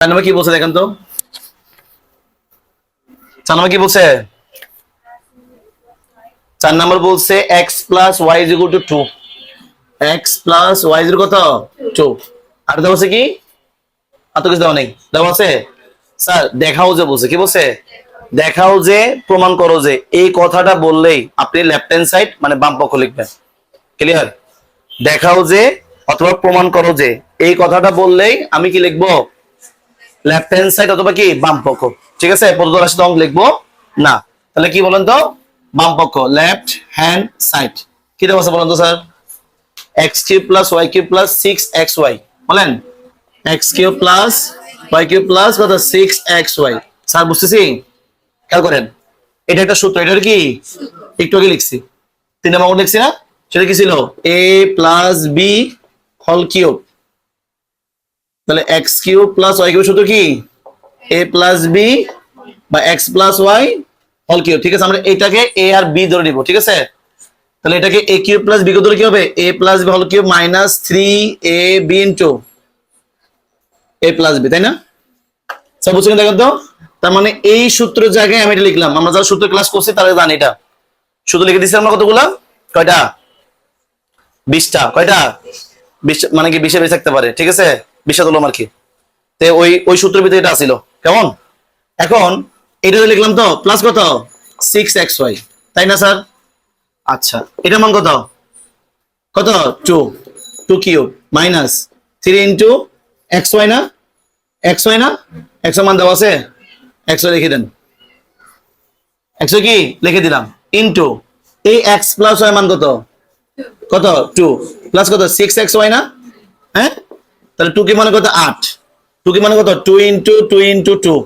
চার নম্বর কি বলছে দেখেন তো, চার নম্বর কি বলছে? 4 নম্বর বলছে x plus y is equal to 2। X plus y is কত? 2। আর দেওয়া আছে কি? আর তো কিছু দেওয়া নেই। দেওয়া আছে স্যার দেখাও যে বলছে, কি বলছে? দেখাও যে, প্রমাণ করো যে। এই কথাটা বললেই আপনি লেফট হ্যান্ড সাইড মানে বাম পক্ষ লিখবেন। ক্লিয়ার? দেখাও যে অথবা প্রমাণ করো যে, এই কথাটা বললেই আমি কি লিখবো? লেফট হ্যান্ড সাইড অথবা কি বাম পক্ষ। ঠিক আছে, প্রদত্ত রাশিতে অঙ্ক লিখবো না। তাহলে কি বলেন তো? বাম পক্ষ, লেফট হ্যান্ড সাইড। কি দেওয়া আছে বলেন তো sir? X cube plus Y cube plus 6xy। বলেন x cube plus Y cube plus কত? 6xy। স্যার বুঝতেছি? খেয়াল করেন, এটা একটা সূত্র। এটার কি একটু আগে লিখছি, 3 নম্বর লিখছি না? সেটা কি ছিল? a plus B whole cube. তাহলে X cube plus Y cube সূত্র কি? a প্লাস বি বা X plus Y whole cube. ঠিক আছে, আমরা এটাকে a আর b ধরে নিব। ঠিক আছে, তাহলে এটাকে a কিউব প্লাস b ধরে কি হবে? a plus b whole cube minus 3ab into a plus b, তাই না? সব বুঝছেন? দেখেন তো, তার মানে এই সূত্রের জায়গায় আমি এটা লিখলাম। আমরা যারা সূত্র ক্লাস করছি তারা জানি এটা। শুধু লিখে দিচ্ছি আমরা কতগুলা? কয়টা? 20টা। কয়টা? 20, মানে কি 20-এ বেশি থাকতে পারে। ঠিক আছে, 20টা তুললাম আর কি। তো ওই সূত্রের ভিতরে এটা আসিল। কেমন? এখন এটা লিখলাম তো প্লাস কত? 6xy, তাই না স্যার? আচ্ছা, এটা মান কত? কত? 2 কিউব মাইনাস 3 ইন্টু xy না? xy না? xy মান দেওয়া আছে, xy লিখে দেন। xy কি লিখে দিলাম ইন্টু এই x প্লাস y মান কত? কত? 2 প্লাস কত? 6xy না? হ্যাঁ, তাহলে 2 কি মানে কত? 8। 2 কি মানে কত? 2 ইন্টু 2 ইন্টু 2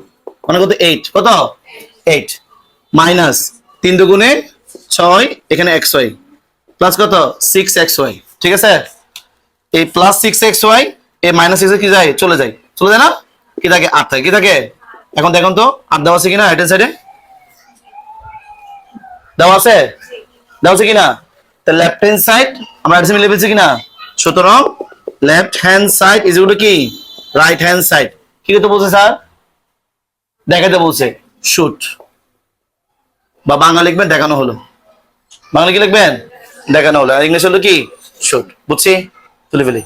মানে কত? 8। কত? 8 মাইনাস 3 দুগুণে 6, এখানে xy প্লাস কত? 6xy। ঠিক আছে, এই প্লাস 6xy এই মাইনাস 6 কি যায়? চলে যায়। চলে যায় না? কি থাকে? 8 থাকে। কি থাকে? এখন দেখুন তো 8 দেওয়া আছে কিনা? রাইট হ্যান্ড সাইডে দেওয়া আছে? দেওয়া আছে কিনা? তাহলে লেফট হ্যান্ড সাইড আমরা এডসিমি লিখেছি কিনা? সুতরাং left hand side is equal to কি? Right hand side. কি করতে বলছে স্যার? দেখাতে বলছে। শুট বা বাংলা লিখবেন দেখানো হলো। বাংলা কি লিখবেন? দেখানো হলো। আর ইংলিশ হলো কি? শুট। বুঝছি? তুলে ফেলি।